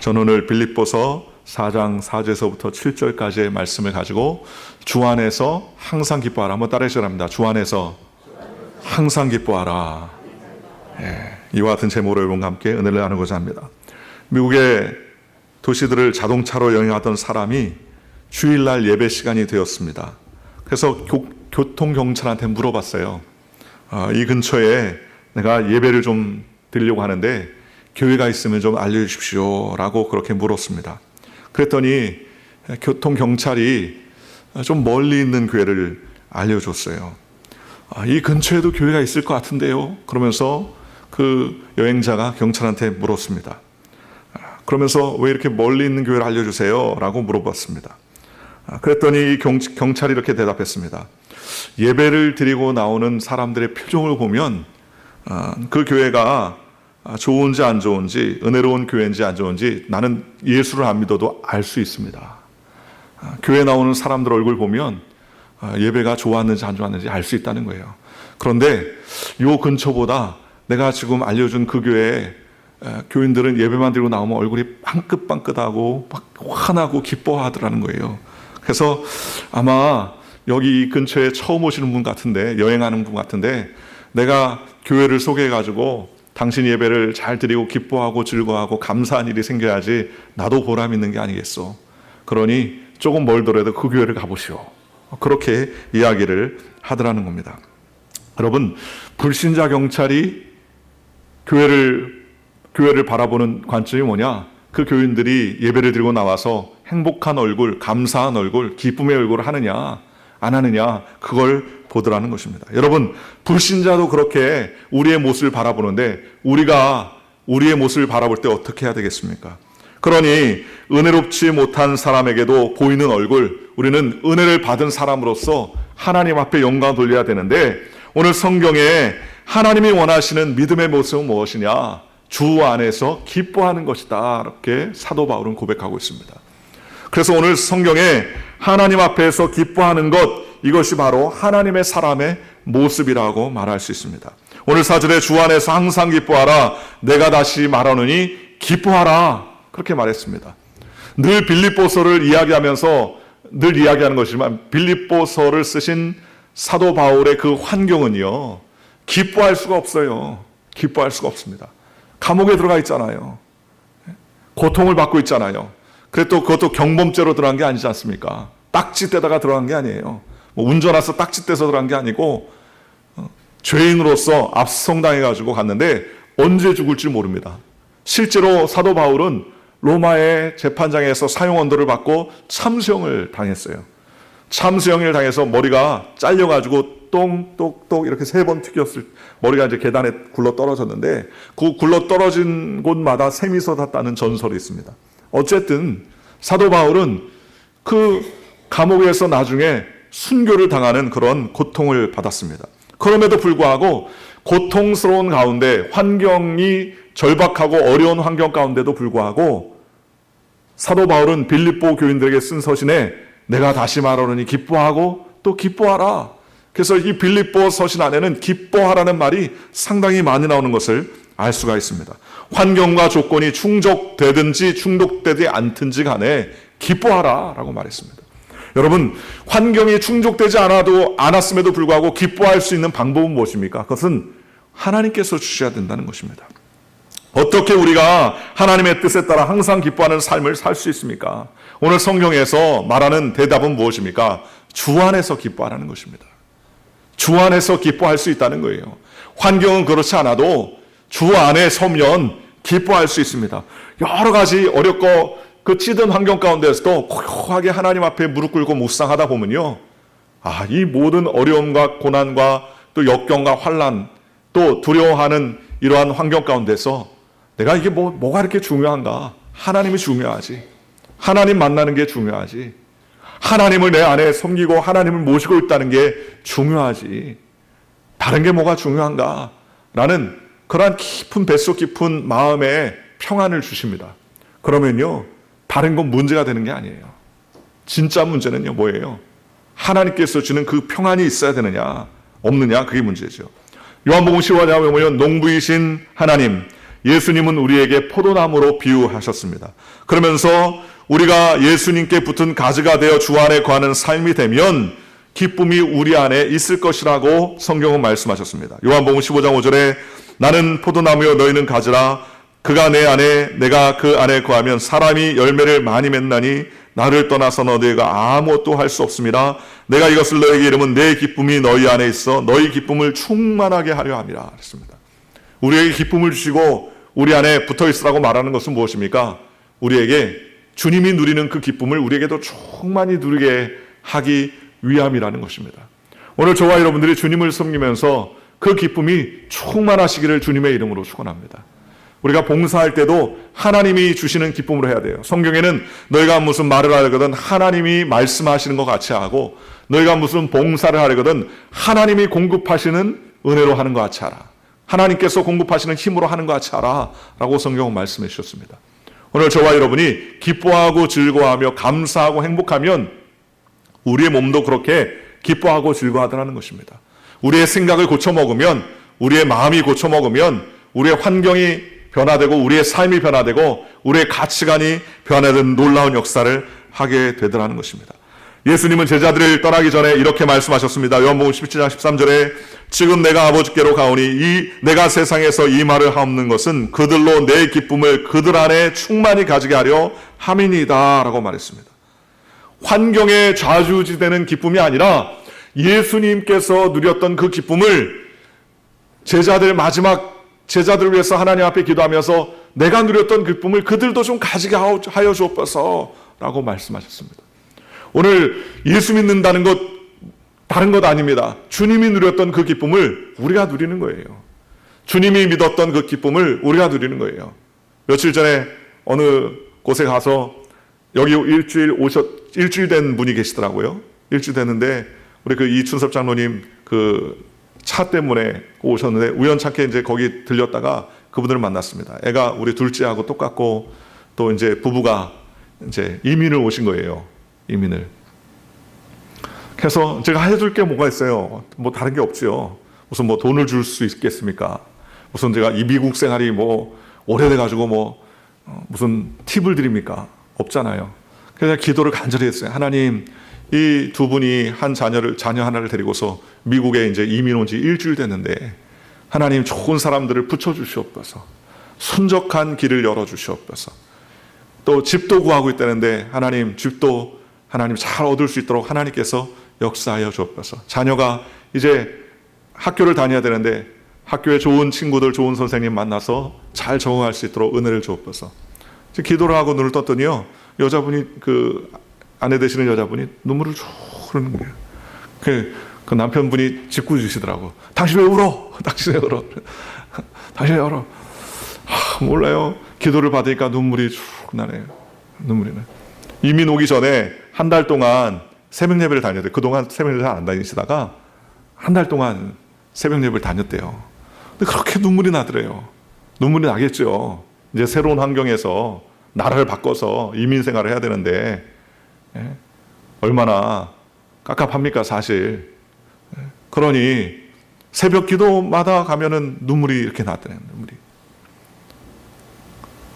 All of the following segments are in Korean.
저는 오늘 빌립보서 4장 4절에서부터 7절까지의 말씀을 가지고 주 안에서 항상 기뻐하라. 한번 따라 해주랍니다. 주 안에서 항상 기뻐하라. 이와 같은 제목으로 여러분과 함께 은혜를 나누고자 합니다. 미국의 도시들을 자동차로 여행하던 사람이 주일날 예배 시간이 되었습니다. 그래서 교통경찰한테 물어봤어요. 이 근처에 내가 예배를 좀 드리려고 하는데 교회가 있으면 좀 알려주십시오 라고 그렇게 물었습니다. 그랬더니 교통경찰이 좀 멀리 있는 교회를 알려줬어요. 이 근처에도 교회가 있을 것 같은데요. 그러면서 그 여행자가 경찰한테 물었습니다. 그러면서 왜 이렇게 멀리 있는 교회를 알려주세요 라고 물어봤습니다. 그랬더니 이 경찰이 이렇게 대답했습니다. 예배를 드리고 나오는 사람들의 표정을 보면 그 교회가 좋은지 안 좋은지, 은혜로운 교회인지 안 좋은지 나는 예수를 안 믿어도 알 수 있습니다. 교회 나오는 사람들 얼굴 보면 예배가 좋았는지 안 좋았는지 알 수 있다는 거예요. 그런데 요 근처보다 내가 지금 알려준 그 교회에 교인들은 예배만 드리고 나오면 얼굴이 빵긋빵긋하고 막 환하고 기뻐하더라는 거예요. 그래서 아마 여기 근처에 처음 오시는 분 같은데, 여행하는 분 같은데 내가 교회를 소개해가지고 당신 예배를 잘 드리고 기뻐하고 즐거워하고 감사한 일이 생겨야지 나도 보람 있는 게 아니겠어. 그러니 조금 멀더라도 그 교회를 가보시오. 그렇게 이야기를 하더라는 겁니다. 여러분, 불신자 경찰이 교회를 바라보는 관점이 뭐냐? 그 교인들이 예배를 드리고 나와서 행복한 얼굴, 감사한 얼굴, 기쁨의 얼굴을 하느냐 안 하느냐, 그걸 보더라는 것입니다. 여러분, 불신자도 그렇게 우리의 모습을 바라보는데 우리가 우리의 모습을 바라볼 때 어떻게 해야 되겠습니까? 그러니 은혜롭지 못한 사람에게도 보이는 얼굴, 우리는 은혜를 받은 사람으로서 하나님 앞에 영광 돌려야 되는데, 오늘 성경에 하나님이 원하시는 믿음의 모습은 무엇이냐? 주 안에서 기뻐하는 것이다. 이렇게 사도 바울은 고백하고 있습니다. 그래서 오늘 성경에 하나님 앞에서 기뻐하는 것, 이것이 바로 하나님의 사람의 모습이라고 말할 수 있습니다. 오늘 4절에 주 안에서 항상 기뻐하라. 내가 다시 말하노니 기뻐하라. 그렇게 말했습니다. 늘 빌립보서를 이야기하면서 늘 이야기하는 것이지만 빌립보서를 쓰신 사도 바울의 그 환경은요, 기뻐할 수가 없어요. 기뻐할 수가 없습니다. 감옥에 들어가 있잖아요. 고통을 받고 있잖아요. 그것도 경범죄로 들어간 게 아니지 않습니까? 딱지떼다가 들어간 게 아니에요. 운전해서 딱지떼서 들어간 게 아니고 죄인으로서 압송당해가지고 갔는데 언제 죽을지 모릅니다. 실제로 사도 바울은 로마의 재판장에서 사형언도를 받고 참수형을 당했어요. 참수형을 당해서 머리가 잘려가지고 똥똑똑 이렇게 3번 튀겼을, 머리가 이제 계단에 굴러 떨어졌는데 그 굴러 떨어진 곳마다 샘이 쏟았다는 전설이 있습니다. 어쨌든 사도 바울은 그 감옥에서 나중에 순교를 당하는 그런 고통을 받았습니다. 그럼에도 불구하고 고통스러운 가운데, 환경이 절박하고 어려운 환경 가운데도 불구하고 사도 바울은 빌립보 교인들에게 쓴 서신에 내가 다시 말하노니 기뻐하고 또 기뻐하라. 그래서 이 빌립보 서신 안에는 기뻐하라는 말이 상당히 많이 나오는 것을 알 수가 있습니다. 환경과 조건이 충족되든지 충족되지 않든지 간에 기뻐하라 라고 말했습니다. 여러분, 환경이 충족되지 않았음에도 불구하고 기뻐할 수 있는 방법은 무엇입니까? 그것은 하나님께서 주셔야 된다는 것입니다. 어떻게 우리가 하나님의 뜻에 따라 항상 기뻐하는 삶을 살 수 있습니까? 오늘 성경에서 말하는 대답은 무엇입니까? 주 안에서 기뻐하라는 것입니다. 주 안에서 기뻐할 수 있다는 거예요. 환경은 그렇지 않아도 주 안에 서면 기뻐할 수 있습니다. 여러 가지 어렵고 그 찌든 환경 가운데서도 고요하게 하나님 앞에 무릎 꿇고 묵상하다 보면요, 이 모든 어려움과 고난과 또 역경과 환난, 또 두려워하는 이러한 환경 가운데서 내가 이게 뭐가 이렇게 중요한가? 하나님이 중요하지. 하나님 만나는 게 중요하지. 하나님을 내 안에 섬기고 하나님을 모시고 있다는 게 중요하지. 다른 게 뭐가 중요한가? 라는 그러한 깊은, 뱃속 깊은 마음에 평안을 주십니다. 그러면요, 다른 건 문제가 되는 게 아니에요. 진짜 문제는요, 뭐예요? 하나님께서 주는 그 평안이 있어야 되느냐, 없느냐, 그게 문제죠. 요한복음 15장에 보면 농부이신 하나님, 예수님은 우리에게 포도나무로 비유하셨습니다. 그러면서 우리가 예수님께 붙은 가지가 되어 주 안에 거하는 삶이 되면 기쁨이 우리 안에 있을 것이라고 성경은 말씀하셨습니다. 요한복음 15장 5절에 나는 포도나무여 너희는 가지라 그가 내 안에 내가 그 안에 거하면 사람이 열매를 많이 맺나니 나를 떠나서 너희가 아무것도 할 수 없습니다. 내가 이것을 너희에게 이르면 내 기쁨이 너희 안에 있어 너희 기쁨을 충만하게 하려 함이라 그랬습니다. 우리에게 기쁨을 주시고 우리 안에 붙어 있으라고 말하는 것은 무엇입니까? 우리에게 주님이 누리는 그 기쁨을 우리에게도 충만히 누리게 하기 위함이라는 것입니다. 오늘 저와 여러분들이 주님을 섬기면서 그 기쁨이 충만하시기를 주님의 이름으로 축원합니다. 우리가 봉사할 때도 하나님이 주시는 기쁨으로 해야 돼요. 성경에는 너희가 무슨 말을 하려거든 하나님이 말씀하시는 것 같이 하고 너희가 무슨 봉사를 하려거든 하나님이 공급하시는 은혜로 하는 것 같이 하라. 하나님께서 공급하시는 힘으로 하는 것 같이 하라 라고 성경은 말씀해 주셨습니다. 오늘 저와 여러분이 기뻐하고 즐거워하며 감사하고 행복하면 우리의 몸도 그렇게 기뻐하고 즐거워하더라는 것입니다. 우리의 생각을 고쳐먹으면 우리의 마음이 고쳐먹으면 우리의 환경이 변화되고 우리의 삶이 변화되고 우리의 가치관이 변화되는 놀라운 역사를 하게 되더라는 것입니다. 예수님은 제자들을 떠나기 전에 이렇게 말씀하셨습니다. 요한복음 17장 13절에 지금 내가 아버지께로 가오니 내가 세상에서 이 말을 하옵는 것은 그들로 내 기쁨을 그들 안에 충만히 가지게 하려 함이니이다 라고 말했습니다. 환경에 좌지우지되는 기쁨이 아니라 예수님께서 누렸던 그 기쁨을 제자들을 위해서 하나님 앞에 기도하면서 내가 누렸던 기쁨을 그들도 좀 가지게 하여 주옵소서 라고 말씀하셨습니다. 오늘 예수 믿는다는 것 다른 것 아닙니다. 주님이 누렸던 그 기쁨을 우리가 누리는 거예요. 주님이 믿었던 그 기쁨을 우리가 누리는 거예요. 며칠 전에 어느 곳에 가서 여기 일주일 된 분이 계시더라고요. 일주일 됐는데 우리 그 이춘섭 장로님 그 차 때문에 오셨는데 우연찮게 이제 거기 들렸다가 그분들을 만났습니다. 애가 우리 둘째하고 똑같고 또 이제 부부가 이제 이민을 오신 거예요. 이민을. 그래서 제가 해줄 게 뭐가 있어요? 뭐 다른 게 없지요. 무슨 뭐 돈을 줄 수 있겠습니까? 무슨 제가 이 미국 생활이 뭐 오래돼가지고 뭐 무슨 팁을 드립니까? 없잖아요. 그래서 기도를 간절히 했어요. 하나님, 이 두 분이 자녀 하나를 데리고서 미국에 이제 이민 온 지 일주일 됐는데 하나님 좋은 사람들을 붙여주시옵소서. 순적한 길을 열어주시옵소서. 또 집도 구하고 있다는데 하나님 집도 하나님 잘 얻을 수 있도록 하나님께서 역사하여 주옵소서. 자녀가 이제 학교를 다녀야 되는데 학교에 좋은 친구들, 좋은 선생님 만나서 잘 적응할 수 있도록 은혜를 주옵소서. 기도를 하고 눈을 떴더니요, 여자분이 그 아내 되시는 여자분이 눈물을 쭉 흐르는 거예요. 그 남편분이 짓궂으시더라고. 당신 왜 울어? 당신 왜 울어? 당신 왜 울어? 몰라요. 기도를 받으니까 눈물이 쭉 나네요. 눈물이 나요. 이민 오기 전에 한 달 동안 새벽 예배를 다녔대요. 그동안 새벽 예배를 안 다니시다가 한 달 동안 새벽 예배를 다녔대요. 근데 그렇게 눈물이 나더래요. 눈물이 나겠죠. 이제 새로운 환경에서 나라를 바꿔서 이민 생활을 해야 되는데 얼마나 깝깝합니까 사실. 그러니 새벽 기도마다 가면은 눈물이 이렇게 나더래요. 눈물이.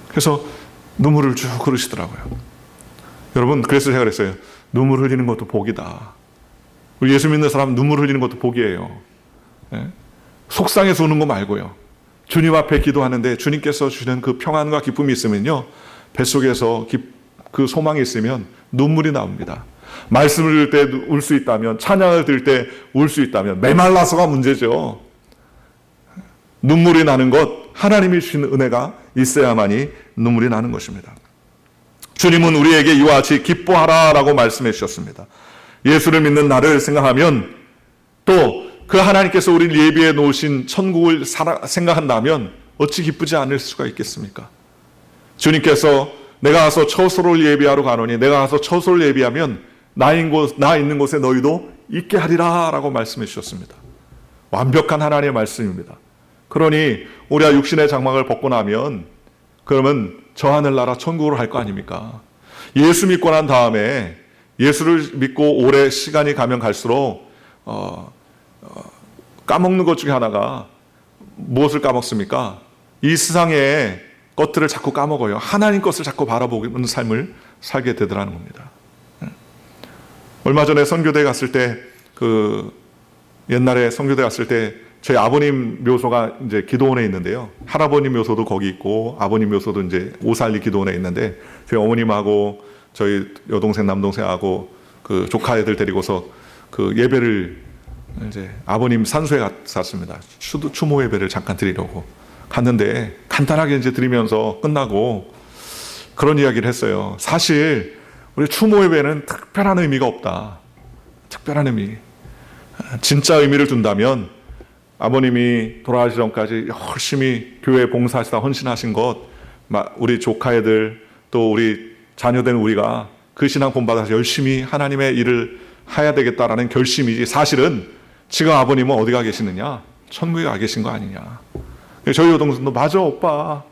그래서 눈물을 쭉 흐르시더라고요. 여러분, 그래서 제가 그랬어요. 눈물 흘리는 것도 복이다. 우리 예수 믿는 사람 눈물 흘리는 것도 복이에요. 속상해서 우는 거 말고요. 주님 앞에 기도하는데 주님께서 주시는 그 평안과 기쁨이 있으면요, 뱃속에서 그 소망이 있으면 눈물이 나옵니다. 말씀을 들을 때 울 수 있다면, 찬양을 들을 때 울 수 있다면, 메말라서가 문제죠. 눈물이 나는 것, 하나님이 주시는 은혜가 있어야만이 눈물이 나는 것입니다. 주님은 우리에게 이와 같이 기뻐하라라고 말씀해 주셨습니다. 예수를 믿는 나를 생각하면, 또 그 하나님께서 우리를 예비해 놓으신 천국을 생각한다면 어찌 기쁘지 않을 수가 있겠습니까? 주님께서 내가 가서 처소를 예비하러 가노니 내가 가서 처소를 예비하면 나 있는 곳에 너희도 있게 하리라 라고 말씀해 주셨습니다. 완벽한 하나님의 말씀입니다. 그러니 우리가 육신의 장막을 벗고 나면 그러면 저 하늘나라 천국으로 갈 거 아닙니까? 예수 믿고 난 다음에, 예수를 믿고 오래 시간이 가면 갈수록 까먹는 것 중에 하나가 무엇을 까먹습니까? 이 세상의 것들을 자꾸 까먹어요. 하나님 것을 자꾸 바라보는 삶을 살게 되더라는 겁니다. 얼마 전에 선교대 갔을 때, 옛날에 선교대 갔을 때 저희 아버님 묘소가 이제 기도원에 있는데요. 할아버님 묘소도 거기 있고 아버님 묘소도 이제 오살리 기도원에 있는데, 저희 어머님하고 저희 여동생 남동생하고 그 조카 애들 데리고서 그 예배를 이제 아버님 산소에 갔습니다. 추모 예배를 잠깐 드리려고 갔는데, 간단하게 이제 드리면서 끝나고 그런 이야기를 했어요. 사실 우리 추모 예배는 특별한 의미가 없다. 특별한 의미. 진짜 의미를 둔다면 아버님이 돌아가시기 전까지 열심히 교회 봉사하시다 헌신하신 것, 우리 조카 애들 또 우리 자녀된 우리가 그 신앙 본받아서 열심히 하나님의 일을 해야 되겠다라는 결심이지, 사실은 지금 아버님은 어디 가 계시느냐? 천국에 가 계신 거 아니냐? 저희 여동생도 맞아 오빠,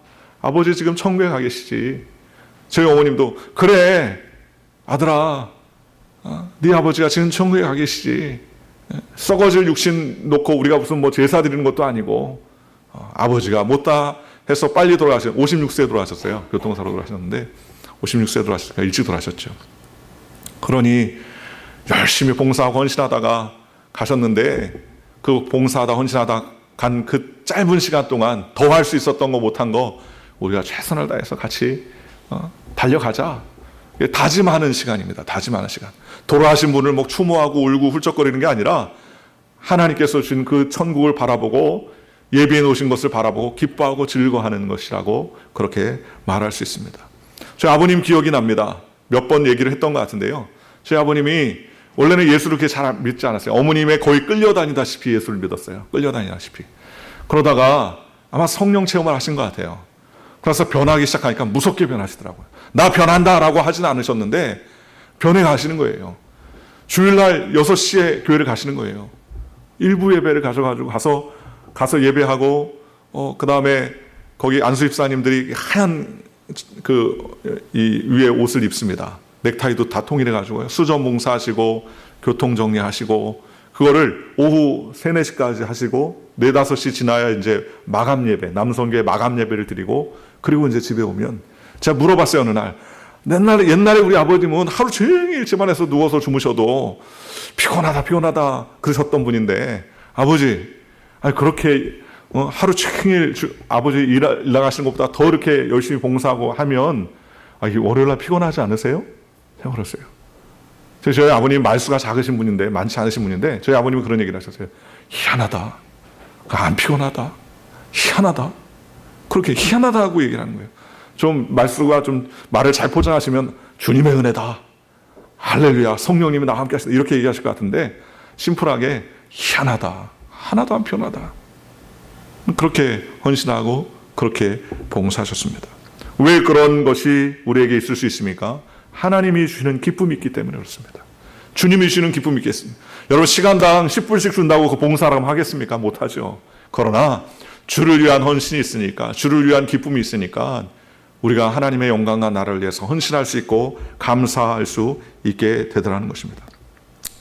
아버지 지금 천국에 가 계시지. 저희 어머님도 그래 아들아, 네 아버지가 지금 천국에 가 계시지. 썩어질 육신 놓고 우리가 무슨 뭐 제사 드리는 것도 아니고, 아버지가 못다 해서 빨리 돌아가셨어요. 56세에 돌아가셨어요. 교통사로 돌아가셨는데 56세에 돌아가셨으니까 일찍 돌아가셨죠. 그러니 열심히 봉사하고 헌신하다가 가셨는데, 그 봉사하다 헌신하다 간 그 짧은 시간 동안 더 할 수 있었던 거 못한 거 우리가 최선을 다해서 같이 달려가자. 다짐하는 시간입니다. 다짐하는 시간. 돌아가신 분을 뭐 추모하고 울고 훌쩍거리는 게 아니라 하나님께서 준 그 천국을 바라보고 예비해 놓으신 것을 바라보고 기뻐하고 즐거워하는 것이라고 그렇게 말할 수 있습니다. 저희 아버님 기억이 납니다. 몇 번 얘기를 했던 것 같은데요. 저희 아버님이 원래는 예수를 그렇게 잘 믿지 않았어요. 어머님의 거의 끌려다니다시피 예수를 믿었어요. 끌려다니다시피. 그러다가 아마 성령 체험을 하신 것 같아요. 그래서 변하기 시작하니까 무섭게 변하시더라고요. 나 변한다라고 하진 않으셨는데 변해 가시는 거예요. 주일날 6시에 교회를 가시는 거예요. 일부 예배를 가져가지고 가서 예배하고, 그 다음에 거기 안수 집사님들이 하얀 이 위에 옷을 입습니다. 넥타이도 다 통일해 가지고요. 수전 봉사하시고 교통 정리하시고, 그거를 오후 3, 4시까지 하시고 4, 5시 지나야 이제 마감 예배, 남성교회 마감 예배를 드리고, 그리고 이제 집에 오면, 제가 물어봤어요. 어느 날, 옛날에 우리 아버님은 하루 종일 집안에서 누워서 주무셔도 피곤하다 그러셨던 분인데, 아버지 그렇게 하루 종일 아버지 일 나가시는 것보다 더 이렇게 열심히 봉사하고 하면 월요일날 피곤하지 않으세요? 제가 그랬어요. 저희 아버님 말수가 작으신 분인데, 많지 않으신 분인데, 저희 아버님은 그런 얘기를 하셨어요. 희한하다. 안 피곤하다. 희한하다. 그렇게 희한하다고 얘기를 하는 거예요. 좀 말수가 좀 말을 잘 포장하시면 주님의 은혜다. 할렐루야. 성령님이 나와 함께 하시다. 이렇게 얘기하실 것 같은데, 심플하게 희한하다. 하나도 안 피곤하다. 그렇게 헌신하고 그렇게 봉사하셨습니다. 왜 그런 것이 우리에게 있을 수 있습니까? 하나님이 주시는 기쁨이 있기 때문에 그렇습니다. 주님이 주시는 기쁨이 있겠습니다. 여러분, 시간당 10불씩 준다고 그 봉사라고 하겠습니까? 못하죠. 그러나 주를 위한 헌신이 있으니까, 주를 위한 기쁨이 있으니까 우리가 하나님의 영광과 나라를 위해서 헌신할 수 있고 감사할 수 있게 되더라는 것입니다.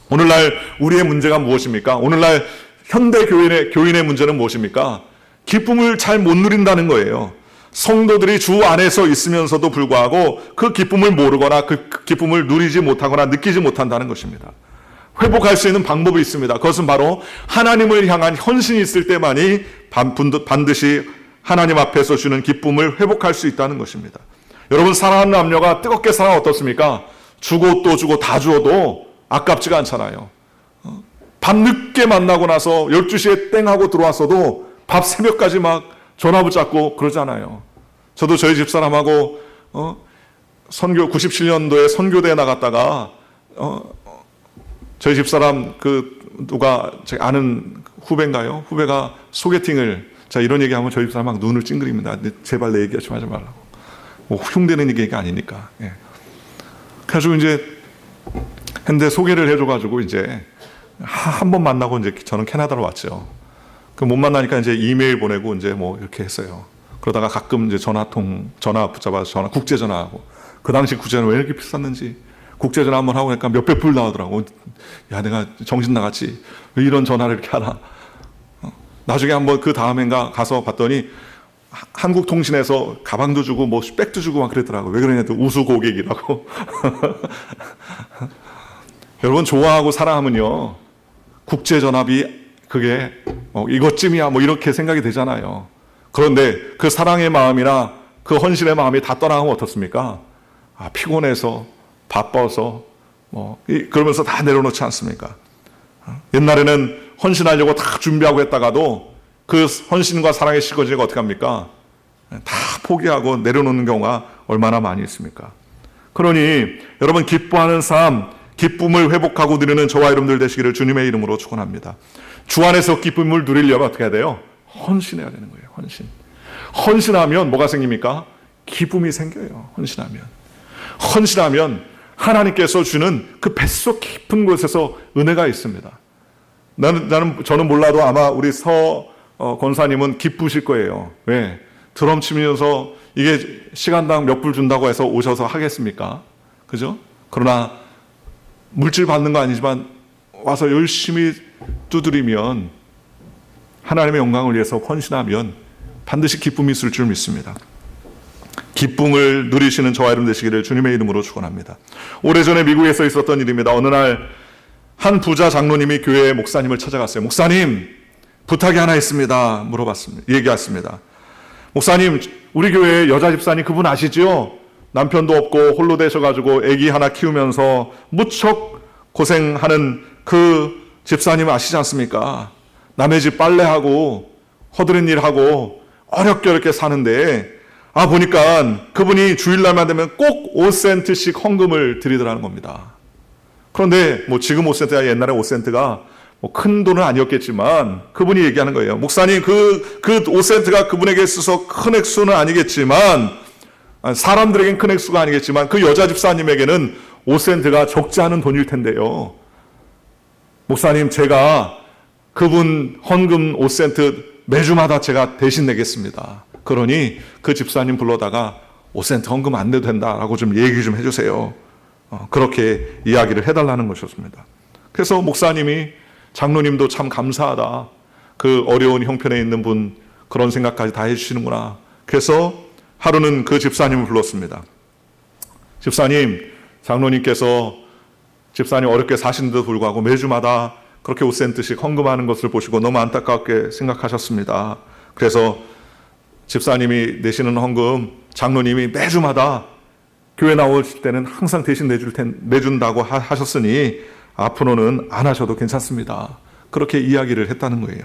오늘날 우리의 문제가 무엇입니까? 오늘날 현대 교인의 문제는 무엇입니까? 기쁨을 잘 못 누린다는 거예요. 성도들이 주 안에서 있으면서도 불구하고 그 기쁨을 모르거나 그 기쁨을 누리지 못하거나 느끼지 못한다는 것입니다. 회복할 수 있는 방법이 있습니다. 그것은 바로 하나님을 향한 헌신이 있을 때만이 반드시 하나님 앞에서 주는 기쁨을 회복할 수 있다는 것입니다. 여러분, 사랑하는 남녀가 뜨겁게 사랑하면 어떻습니까? 주고 또 주고 다 주어도 아깝지가 않잖아요. 밤늦게 만나고 나서 12시에 땡 하고 들어왔어도 밥 새벽까지 막 전화 붙잡고 그러잖아요. 저도 저희 집사람하고 선교 97년도에 선교대에 나갔다가 저희 집사람 누가 제 아는 후배인가요? 후배가 소개팅을, 자 이런 얘기하면 저희 집사람 막 눈을 찡그립니다. 제발 내 얘기 좀 하지 말라고. 뭐 흉내는 얘기가 아니니까. 예. 그래가지고 이제 근데 소개를 해줘가지고 이제 한 번 만나고 이제 저는 캐나다로 왔죠. 못 만나니까 이제 이메일 보내고 이제 뭐 이렇게 했어요. 그러다가 가끔 이제 전화 붙잡아서 국제 전화하고, 그 당시 국제 전화 왜 이렇게 비쌌는지 국제 전화 한번 하고 그러니까 몇백 불 나오더라고. 야, 내가 정신 나갔지. 왜 이런 전화를 이렇게 하나. 나중에 한번 그 다음엔가 가서 봤더니 한국통신에서 가방도 주고 뭐 백도 주고 막 그랬더라고요. 왜 그러냐, 또 우수 고객이라고. 여러분, 좋아하고 사랑하면요, 국제전압이 그게 이것쯤이야 뭐 이렇게 생각이 되잖아요. 그런데 그 사랑의 마음이나 그 헌신의 마음이 다 떠나가면 어떻습니까? 피곤해서 바빠서 그러면서 다 내려놓지 않습니까? 옛날에는 헌신하려고 다 준비하고 했다가도 그 헌신과 사랑의 시거지가 어떻게 합니까? 다 포기하고 내려놓는 경우가 얼마나 많이 있습니까? 그러니 여러분, 기뻐하는 삶, 기쁨을 회복하고 누리는 저와 여러분들 되시기를 주님의 이름으로 축원합니다. 주 안에서 기쁨을 누리려면 어떻게 해야 돼요? 헌신해야 되는 거예요. 헌신하면 뭐가 생깁니까? 기쁨이 생겨요. 헌신하면 하나님께서 주는 그 뱃속 깊은 곳에서 은혜가 있습니다. 저는 몰라도 아마 우리 권사님은 기쁘실 거예요. 왜? 드럼 치면서 이게 시간당 몇 불 준다고 해서 오셔서 하겠습니까? 그죠? 그러나 물질 받는 거 아니지만 와서 열심히 두드리면, 하나님의 영광을 위해서 헌신하면 반드시 기쁨이 있을 줄 믿습니다. 기쁨을 누리시는 저와 여러분 되시기를 주님의 이름으로 축원합니다. 오래전에 미국에서 있었던 일입니다. 어느 날 한 부자 장로님이 교회 목사님을 찾아갔어요. 목사님, 부탁이 하나 있습니다. 얘기했습니다. 목사님, 우리 교회 여자 집사님 그분 아시죠? 남편도 없고 홀로 되셔가지고 아기 하나 키우면서 무척 고생하는 그 집사님 아시지 않습니까? 남의 집 빨래하고 허드렛 일하고 어렵게 사는데, 보니까 그분이 주일날만 되면 꼭 5센트씩 헌금을 드리더라는 겁니다. 그런데 지금 5센트야 옛날에 5센트가 큰 돈은 아니었겠지만, 그분이 얘기하는 거예요. 목사님, 그 5센트가 그분에게 있어서 큰 액수는 아니겠지만, 사람들에겐 큰 액수가 아니겠지만, 그 여자 집사님에게는 5센트가 적지 않은 돈일 텐데요. 목사님, 제가 그분 헌금 5센트 매주마다 제가 대신 내겠습니다. 그러니 그 집사님 불러다가 5센트 헌금 안 내도 된다라고 좀 얘기 좀 해주세요. 그렇게 이야기를 해달라는 것이었습니다. 그래서 목사님이, 장로님도 참 감사하다, 그 어려운 형편에 있는 분 그런 생각까지 다 해주시는구나. 그래서 하루는 그 집사님을 불렀습니다. 집사님, 장로님께서 집사님 어렵게 사시는데도 불구하고 매주마다 그렇게 5센트씩 헌금하는 것을 보시고 너무 안타깝게 생각하셨습니다. 그래서 집사님이 내시는 헌금 장로님이 매주마다 교회 나오실 때는 항상 대신 내준다고 하셨으니 앞으로는 안 하셔도 괜찮습니다. 그렇게 이야기를 했다는 거예요.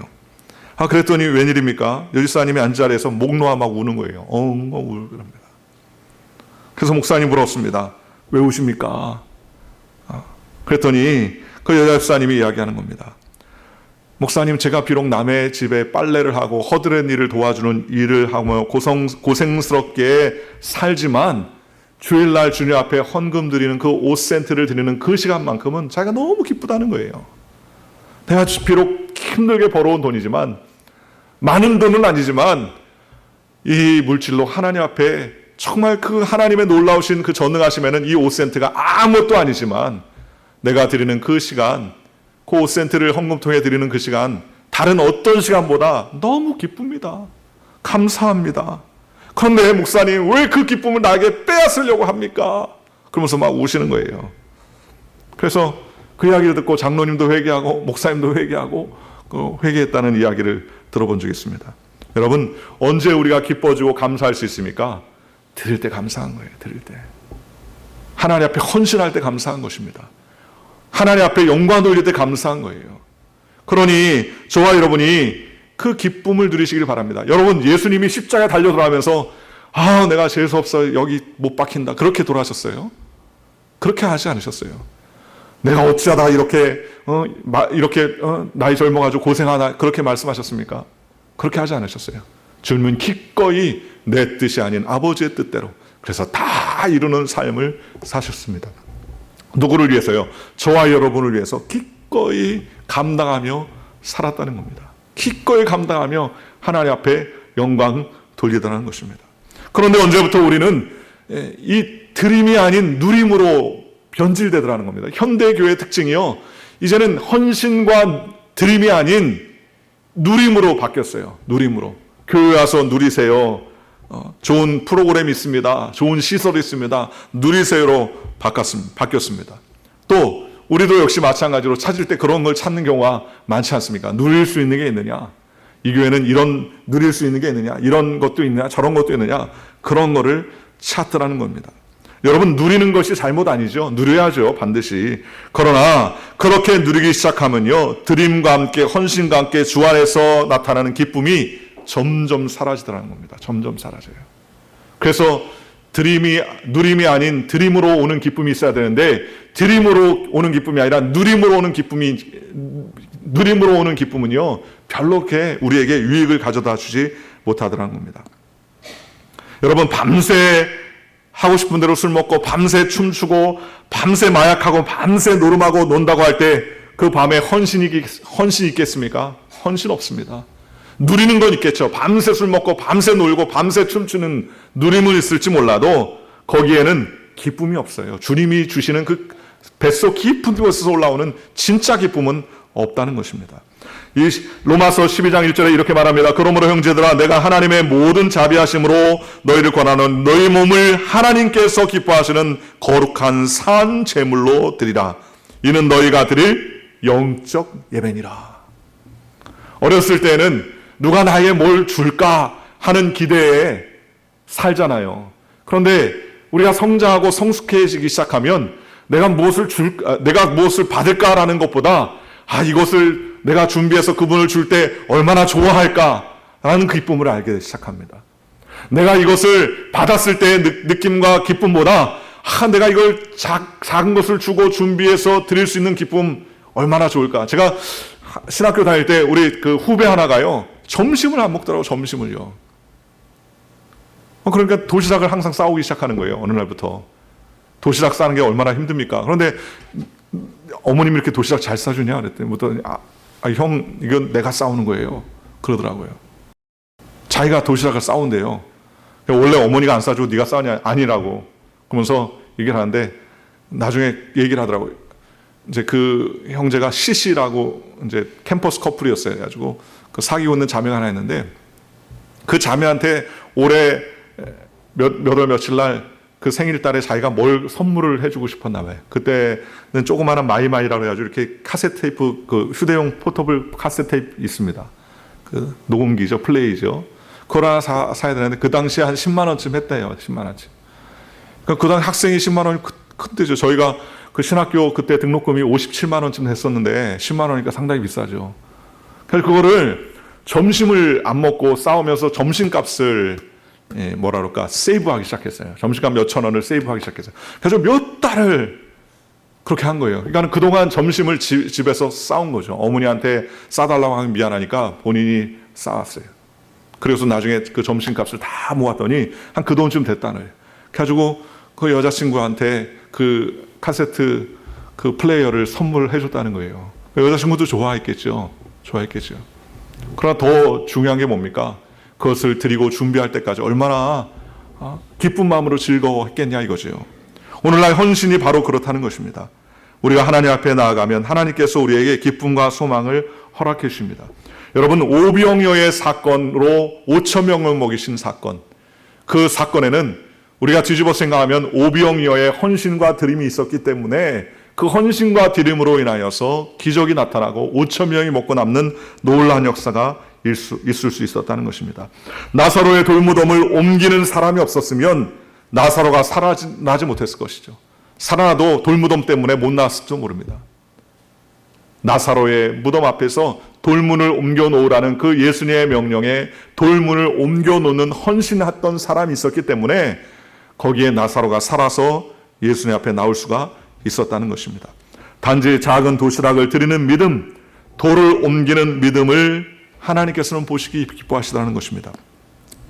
그랬더니 웬일입니까? 여집사님이 앉은 자리에서 목 놓아 막 우는 거예요. 울랍니다. 그래서 목사님 물었습니다. 왜 우십니까? 그랬더니 그 여집사님이 이야기하는 겁니다. 목사님, 제가 비록 남의 집에 빨래를 하고 허드렛 일을 도와주는 일을 하며 고생스럽게 살지만, 주일날 주님 앞에 헌금 드리는 그 5센트를 드리는 그 시간만큼은 자기가 너무 기쁘다는 거예요. 내가 비록 힘들게 벌어온 돈이지만, 많은 돈은 아니지만, 이 물질로 하나님 앞에 정말 그 하나님의 놀라우신 그 전능하심에는 이 5센트가 아무것도 아니지만, 내가 드리는 그 시간, 그 5센트를 헌금통에 드리는 그 시간, 다른 어떤 시간보다 너무 기쁩니다. 감사합니다. 그런데 목사님, 왜 그 기쁨을 나에게 빼앗으려고 합니까? 그러면서 막 우시는 거예요. 그래서 그 이야기를 듣고 장로님도 회개하고 목사님도 회개하고 회개했다는 이야기를 들어본 적이 있습니다. 여러분, 언제 우리가 기뻐지고 감사할 수 있습니까? 드릴 때 감사한 거예요. 드릴 때. 하나님 앞에 헌신할 때 감사한 것입니다. 하나님 앞에 영광 돌릴 때 감사한 거예요. 그러니 저와 여러분이 그 기쁨을 누리시길 바랍니다. 여러분, 예수님이 십자가에 달려 돌아가면서 내가 재수 없어, 여기 못 박힌다, 그렇게 돌아가셨어요? 그렇게 하지 않으셨어요. 내가 어찌하다 이렇게 나이 젊어가지고 고생하나, 그렇게 말씀하셨습니까? 그렇게 하지 않으셨어요. 주님은 기꺼이 내 뜻이 아닌 아버지의 뜻대로, 그래서 다 이루는 삶을 사셨습니다. 누구를 위해서요? 저와 여러분을 위해서 기꺼이 감당하며 살았다는 겁니다. 기꺼이 감당하며 하나님 앞에 영광 돌리더라는 것입니다. 그런데 언제부터 우리는 이 드림이 아닌 누림으로 변질되더라는 겁니다. 현대교회의 특징이요, 이제는 헌신과 드림이 아닌 누림으로 바뀌었어요. 누림으로. 교회 와서 누리세요. 좋은 프로그램이 있습니다. 좋은 시설이 있습니다. 누리세요로 바뀌었습니다. 또 우리도 역시 마찬가지로 찾을 때 그런 걸 찾는 경우가 많지 않습니까? 누릴 수 있는 게 있느냐? 이 교회는 이런 누릴 수 있는 게 있느냐? 이런 것도 있느냐? 저런 것도 있느냐? 그런 거를 찾더라는 겁니다. 여러분, 누리는 것이 잘못 아니죠. 누려야죠, 반드시. 그러나 그렇게 누리기 시작하면요, 드림과 함께 헌신과 함께 주 안에서 나타나는 기쁨이 점점 사라지더라는 겁니다. 점점 사라져요. 그래서 누림이 아닌 드림으로 오는 기쁨이 있어야 되는데, 드림으로 오는 기쁨이 아니라 누림으로 오는 기쁨은요, 별로 그렇게 우리에게 유익을 가져다 주지 못하더라는 겁니다. 여러분, 밤새 하고 싶은 대로 술 먹고, 밤새 춤추고, 밤새 마약하고, 밤새 노름하고 논다고 할 때 그 밤에 헌신이 있겠습니까? 헌신 없습니다. 누리는 건 있겠죠. 밤새 술 먹고, 밤새 놀고, 밤새 춤추는 누림은 있을지 몰라도 거기에는 기쁨이 없어요. 주님이 주시는 그 뱃속 깊은 곳에서 올라오는 진짜 기쁨은 없다는 것입니다. 이 로마서 12장 1절에 이렇게 말합니다. 그러므로 형제들아, 내가 하나님의 모든 자비하심으로 너희를 권하는 너희 몸을 하나님께서 기뻐하시는 거룩한 산 제물로 드리라. 이는 너희가 드릴 영적 예배니라. 어렸을 때는 누가 나에게 뭘 줄까 하는 기대에 살잖아요. 그런데 우리가 성장하고 성숙해지기 시작하면 내가 무엇을 받을까라는 것보다 이것을 내가 준비해서 그분을 줄 때 얼마나 좋아할까라는 기쁨을 알게 시작합니다. 내가 이것을 받았을 때의 느낌과 기쁨보다 내가 이걸 작은 것을 주고 준비해서 드릴 수 있는 기쁨 얼마나 좋을까. 제가 신학교 다닐 때 우리 그 후배 하나가요, 점심을 안 먹더라고. 점심을요. 그러니까 도시락을 항상 싸우기 시작하는 거예요. 어느 날부터. 도시락 싸는 게 얼마나 힘듭니까? 그런데 어머님이 이렇게 도시락 잘 싸주냐 그랬더니 형, 이건 내가 싸우는 거예요. 그러더라고요. 자기가 도시락을 싸운대요. 원래 어머니가 안 싸주고 네가 싸우냐? 아니라고. 그러면서 얘기를 하는데 나중에 얘기를 하더라고요. 이제 그 형제가 CC라고 이제 캠퍼스 커플이었어요. 그래가지고 그 사귀고 있는 자매가 하나 있는데, 그 자매한테 올해 몇 월 며칠 날 그 생일달에 자기가 뭘 선물을 해주고 싶었나 봐요. 그때는 조그마한 마이마이라고 해가지고 이렇게 카세트 테이프, 그 휴대용 포터블 카세트 테이프 있습니다. 그 녹음기죠, 플레이죠. 그걸 하나 사야 되는데 그 당시에 한 10만 원쯤 했대요. 10만 원쯤. 그 당시 학생이 10만 원이 큰데죠. 저희가 그 신학교 그때 등록금이 57만 원쯤 했었는데 10만 원이니까 상당히 비싸죠. 그래서 그거를 점심을 안 먹고 싸우면서 점심값을 세이브하기 시작했어요. 점심값 몇천 원을 세이브하기 시작했어요. 그래서 몇 달을 그렇게 한 거예요. 그러니까 그동안 점심을 집에서 싸운 거죠. 어머니한테 싸달라고 하면 미안하니까 본인이 싸왔어요. 그래서 나중에 그 점심값을 다 모았더니 한 그 돈쯤 됐다는 거예요. 그래가지고 그 여자친구한테 그 카세트 그 플레이어를 선물해 줬다는 거예요. 여자친구도 좋아했겠죠. 그러나 더 중요한 게 뭡니까? 그것을 드리고 준비할 때까지 얼마나 기쁜 마음으로 즐거워했겠냐 이거죠. 오늘날 헌신이 바로 그렇다는 것입니다. 우리가 하나님 앞에 나아가면 하나님께서 우리에게 기쁨과 소망을 허락해 주십니다. 여러분, 오병이어의 사건으로 5천 명을 먹이신 사건, 그 사건에는 우리가 뒤집어 생각하면 오병이어의 헌신과 드림이 있었기 때문에 그 헌신과 드림으로 인하여서 기적이 나타나고 5천 명이 먹고 남는 놀라운 역사가 있을 수 있었다는 것입니다. 나사로의 돌무덤을 옮기는 사람이 없었으면 나사로가 살아나지 못했을 것이죠. 살아나도 돌무덤 때문에 못 나왔을지도 모릅니다. 나사로의 무덤 앞에서 돌문을 옮겨 놓으라는 그 예수님의 명령에 돌문을 옮겨 놓는 헌신했던 사람이 있었기 때문에 거기에 나사로가 살아서 예수님 앞에 나올 수가 있었다는 것입니다. 단지 작은 도시락을 드리는 믿음, 돌을 옮기는 믿음을 하나님께서는 보시기 기뻐하시다는 것입니다.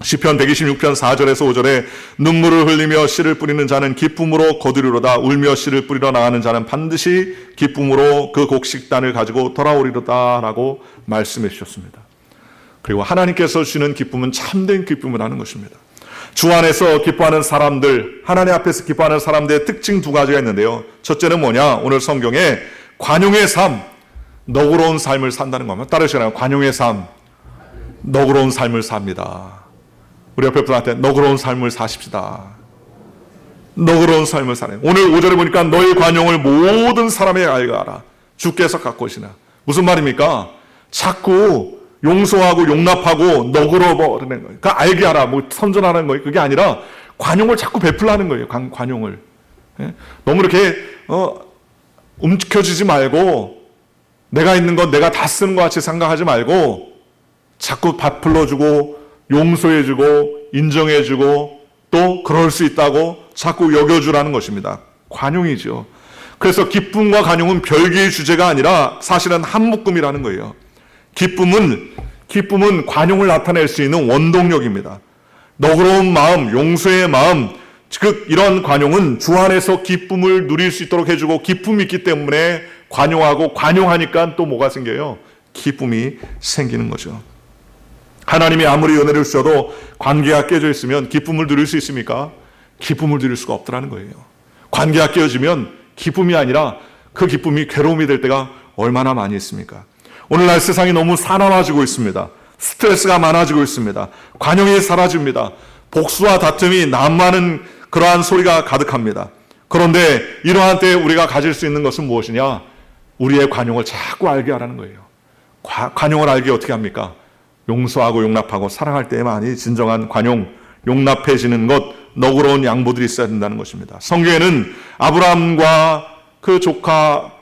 시편 126편 4절에서 5절에 눈물을 흘리며 씨를 뿌리는 자는 기쁨으로 거두리로다. 울며 씨를 뿌리러 나가는 자는 반드시 기쁨으로 그 곡식단을 가지고 돌아오리로다 라고 말씀해 주셨습니다. 그리고 하나님께서 주시는 기쁨은 참된 기쁨이라는 것입니다. 주 안에서 기뻐하는 사람들, 하나님 앞에서 기뻐하는 사람들의 특징 두 가지가 있는데요. 첫째는 뭐냐? 오늘 성경에 관용의 삶, 너그러운 삶을 산다는 겁니다. 따르시나요? 관용의 삶, 너그러운 삶을 삽니다. 우리 옆에 분한테 너그러운 삶을 사십시다. 너그러운 삶을 사네. 오늘 5절에 보니까 너의 관용을 모든 사람에게 알게 하라. 주께서 갖고 오시나. 무슨 말입니까? 자꾸 용서하고 용납하고 너그러워버리는 거예요. 그러니까 알게 하라. 뭐 선전하는 거예요. 그게 아니라 관용을 자꾸 베풀라는 거예요. 관용을. 너무 이렇게 움켜쥐지 말고 내가 있는 건 내가 다 쓰는 것 같이 생각하지 말고 자꾸 베풀어주고 용서해주고 인정해주고 또 그럴 수 있다고 자꾸 여겨주라는 것입니다. 관용이죠. 그래서 기쁨과 관용은 별개의 주제가 아니라 사실은 한 묶음이라는 거예요. 기쁨은 관용을 나타낼 수 있는 원동력입니다. 너그러운 마음, 용서의 마음, 즉 이런 관용은 주 안에서 기쁨을 누릴 수 있도록 해주고 기쁨이 있기 때문에 관용하고 관용하니까 또 뭐가 생겨요? 기쁨이 생기는 거죠. 하나님이 아무리 은혜를 주셔도 관계가 깨져 있으면 기쁨을 누릴 수 있습니까? 기쁨을 누릴 수가 없더라는 거예요. 관계가 깨어지면 기쁨이 아니라 그 기쁨이 괴로움이 될 때가 얼마나 많이 있습니까? 오늘날 세상이 너무 사나워지고 있습니다. 스트레스가 많아지고 있습니다. 관용이 사라집니다. 복수와 다툼이 난무하는 그러한 소리가 가득합니다. 그런데 이러한 때에 우리가 가질 수 있는 것은 무엇이냐? 우리의 관용을 자꾸 알게 하라는 거예요. 관용을 알게 어떻게 합니까? 용서하고 용납하고 사랑할 때에만이 진정한 관용, 용납해지는 것, 너그러운 양보들이 있어야 된다는 것입니다. 성경에는 아브라함과 그 조카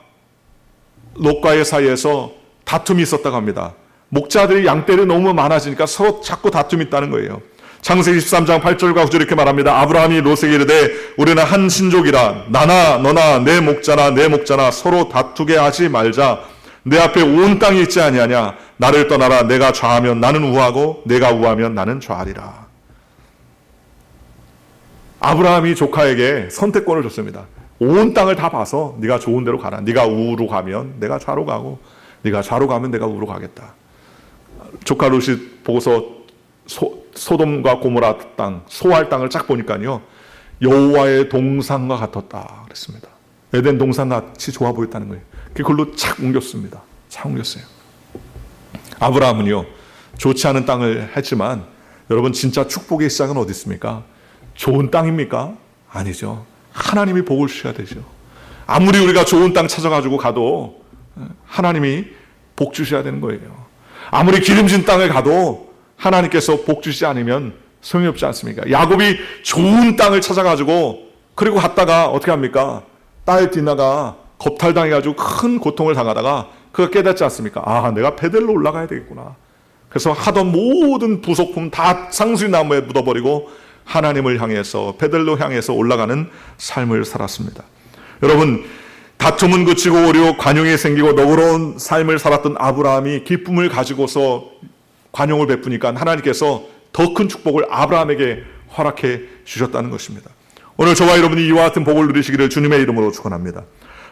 롯과의 사이에서 다툼이 있었다고 합니다. 목자들이 양떼를 너무 많아지니까 서로 자꾸 다툼이 있다는 거예요. 창세기 13장 8절과 9절 이렇게 말합니다. 아브라함이 롯에게 이르되 우리는 한 신족이라 나나 너나 내 목자나 서로 다투게 하지 말자. 내 앞에 온 땅이 있지 아니하냐. 나를 떠나라. 내가 좌하면 나는 우하고 내가 우하면 나는 좌하리라. 아브라함이 조카에게 선택권을 줬습니다. 온 땅을 다 봐서 네가 좋은 데로 가라. 네가 우로 가면 내가 좌로 가고 네가 좌로 가면 내가 우로 가겠다. 조카 롯이 보고서 소돔과 고모라 땅, 소할 땅을 쫙 보니까요. 여호와의 동산과 같았다 그랬습니다. 에덴 동산같이 좋아 보였다는 거예요. 그걸로 착 옮겼습니다. 착 옮겼어요. 아브라함은요. 좋지 않은 땅을 했지만 여러분 진짜 축복의 시작은 어디 있습니까? 좋은 땅입니까? 아니죠. 하나님이 복을 주셔야 되죠. 아무리 우리가 좋은 땅 찾아가지고 가도 하나님이 복 주셔야 되는 거예요. 아무리 기름진 땅을 가도 하나님께서 복 주시지 않으면 소용이 없지 않습니까? 야곱이 좋은 땅을 찾아가지고 그리고 갔다가 어떻게 합니까? 딸 디나가 겁탈당해가지고 큰 고통을 당하다가 그가 깨닫지 않습니까? 아, 내가 베델로 올라가야 되겠구나. 그래서 하던 모든 부속품 다 상수리나무에 묻어버리고 하나님을 향해서 베델로 향해서 올라가는 삶을 살았습니다. 여러분, 다툼은 그치고 오히려 관용이 생기고 너그러운 삶을 살았던 아브라함이 기쁨을 가지고서 관용을 베푸니까 하나님께서 더 큰 축복을 아브라함에게 허락해 주셨다는 것입니다. 오늘 저와 여러분이 이와 같은 복을 누리시기를 주님의 이름으로 축원합니다.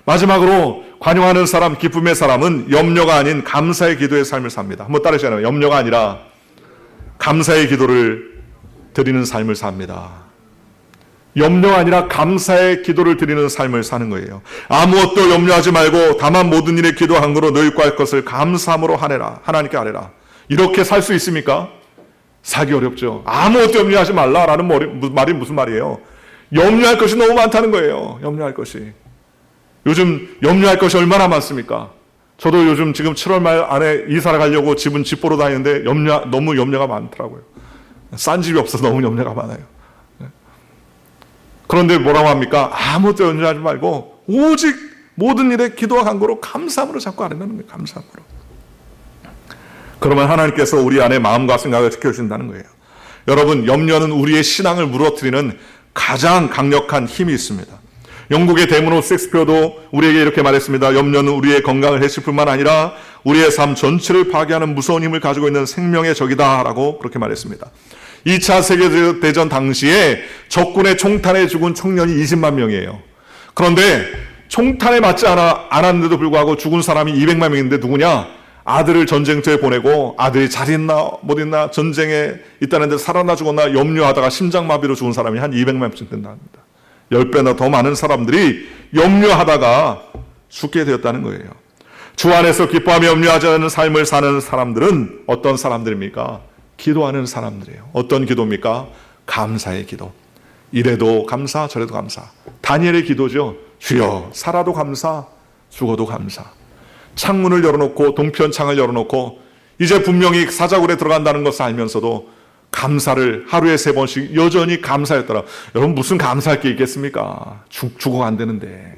마지막으로 관용하는 사람, 기쁨의 사람은 염려가 아닌 감사의 기도의 삶을 삽니다. 한번 따르시잖아요. 염려가 아니라 감사의 기도를 드리는 삶을 삽니다. 염려가 아니라 감사의 기도를 드리는 삶을 사는 거예요. 아무것도 염려하지 말고 다만 모든 일에 기도한 거로 너희 구할 것을 감사함으로 하내라. 하나님께 아뢰라. 이렇게 살 수 있습니까? 살기 어렵죠. 아무것도 염려하지 말라라는 말이 무슨 말이에요? 염려할 것이 너무 많다는 거예요. 염려할 것이. 요즘 염려할 것이 얼마나 많습니까? 저도 요즘 지금 7월 말 안에 이사를 가려고 집은 집 보러 다니는데 너무 염려가 많더라고요. 싼 집이 없어서 너무 염려가 많아요. 그런데 뭐라고 합니까? 아무것도 염려하지 말고 오직 모든 일에 기도와 간구로 감사함으로 자꾸 아뢰는 거예요. 감사함으로. 그러면 하나님께서 우리 안에 마음과 생각을 지켜주신다는 거예요. 여러분, 염려는 우리의 신앙을 무너뜨리는 가장 강력한 힘이 있습니다. 영국의 데모노 셰익스피어도 우리에게 이렇게 말했습니다. 염려는 우리의 건강을 해칠 뿐만 아니라 우리의 삶 전체를 파괴하는 무서운 힘을 가지고 있는 생명의 적이다 라고 그렇게 말했습니다. 2차 세계대전 당시에 적군의 총탄에 죽은 청년이 20만 명이에요. 그런데 총탄에 맞지 않았는데도 불구하고 죽은 사람이 200만 명인데 누구냐? 아들을 전쟁터에 보내고 아들이 잘 있나 못 있나 전쟁에 있다는데 살아나 죽었나 염려하다가 심장마비로 죽은 사람이 한 200만 명쯤 된답니다. 10배나 더 많은 사람들이 염려하다가 죽게 되었다는 거예요. 주 안에서 기뻐하며 염려하지 않는 삶을 사는 사람들은 어떤 사람들입니까? 기도하는 사람들이에요. 어떤 기도입니까? 감사의 기도. 이래도 감사, 저래도 감사. 다니엘의 기도죠. 주여, 살아도 감사, 죽어도 감사. 창문을 열어놓고, 동편창을 열어놓고, 이제 분명히 사자굴에 들어간다는 것을 알면서도 감사를 하루에 3번씩 여전히 감사했더라. 여러분, 무슨 감사할 게 있겠습니까? 죽어 안 되는데.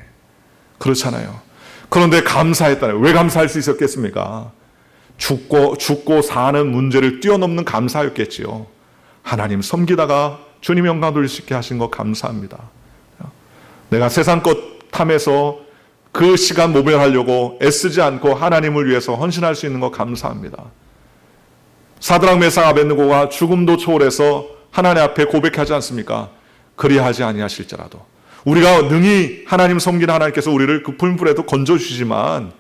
그렇잖아요. 그런데 감사했다네요. 왜 감사할 수 있었겠습니까? 죽고 사는 문제를 뛰어넘는 감사였겠지요. 하나님 섬기다가 주님 영광 돌릴 수 있게 하신 거 감사합니다. 내가 세상 것 탐해서 그 시간 모면하려고 애쓰지 않고 하나님을 위해서 헌신할 수 있는 거 감사합니다. 사드락 메삭 아벳느고가 죽음도 초월해서 하나님 앞에 고백하지 않습니까? 그리하지 아니하실지라도 우리가 능히 하나님 섬기는 하나님께서 우리를 그 풀불에도 건져주시지만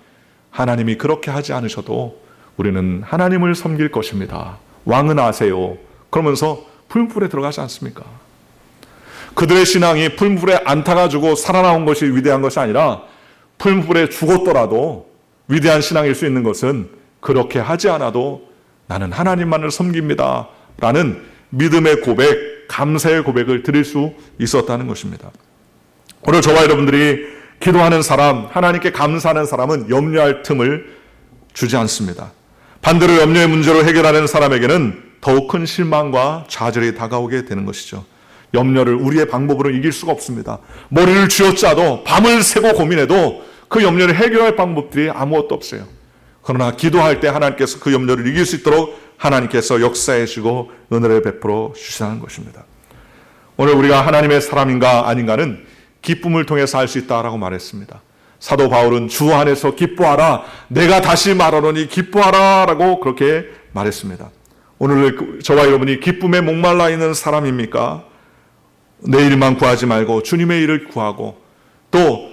하나님이 그렇게 하지 않으셔도 우리는 하나님을 섬길 것입니다. 왕은 아세요. 그러면서 풀불에 들어가지 않습니까? 그들의 신앙이 풀불에 안 타가지고 살아나온 것이 위대한 것이 아니라 풀불에 죽었더라도 위대한 신앙일 수 있는 것은 그렇게 하지 않아도 나는 하나님만을 섬깁니다 라는 믿음의 고백, 감사의 고백을 드릴 수 있었다는 것입니다. 오늘 저와 여러분들이 기도하는 사람, 하나님께 감사하는 사람은 염려할 틈을 주지 않습니다. 반대로 염려의 문제로 해결하는 사람에게는 더욱 큰 실망과 좌절이 다가오게 되는 것이죠. 염려를 우리의 방법으로 이길 수가 없습니다. 머리를 쥐어짜도 밤을 새고 고민해도 그 염려를 해결할 방법들이 아무것도 없어요. 그러나 기도할 때 하나님께서 그 염려를 이길 수 있도록 하나님께서 역사해 주시고 은혜를 베풀어 주시는 것입니다. 오늘 우리가 하나님의 사람인가 아닌가는 기쁨을 통해서 알 수 있다라고 말했습니다. 사도 바울은 주 안에서 기뻐하라, 내가 다시 말하노니 기뻐하라 라고 그렇게 말했습니다. 오늘 저와 여러분이 기쁨에 목말라 있는 사람입니까? 내 일만 구하지 말고 주님의 일을 구하고 또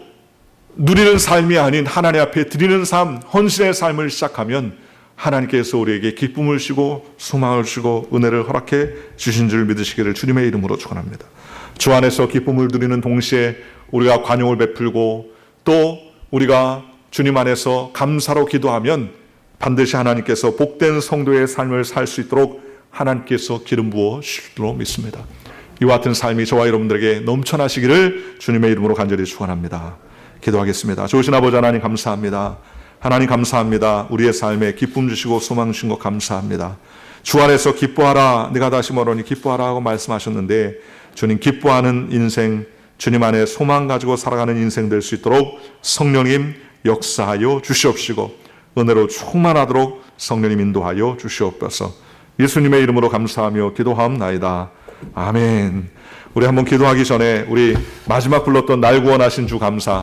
누리는 삶이 아닌 하나님 앞에 드리는 삶, 헌신의 삶을 시작하면 하나님께서 우리에게 기쁨을 주시고 소망을 주시고 은혜를 허락해 주신 줄 믿으시기를 주님의 이름으로 축원합니다. 주 안에서 기쁨을 누리는 동시에 우리가 관용을 베풀고 또 우리가 주님 안에서 감사로 기도하면 반드시 하나님께서 복된 성도의 삶을 살 수 있도록 하나님께서 기름 부어 주실 줄로 믿습니다. 이와 같은 삶이 저와 여러분들에게 넘쳐나시기를 주님의 이름으로 간절히 축원합니다. 기도하겠습니다. 좋으신 아버지 하나님 감사합니다. 하나님 감사합니다. 우리의 삶에 기쁨 주시고 소망 주신 것 감사합니다. 주 안에서 기뻐하라, 내가 다시 말하노니 기뻐하라 하고 말씀하셨는데 주님 기뻐하는 인생, 주님 안에 소망 가지고 살아가는 인생 될 수 있도록 성령님 역사하여 주시옵시고 은혜로 충만하도록 성령님 인도하여 주시옵소서. 예수님의 이름으로 감사하며 기도하옵나이다. 아멘. 우리 한번 기도하기 전에 우리 마지막 불렀던 날 구원하신 주 감사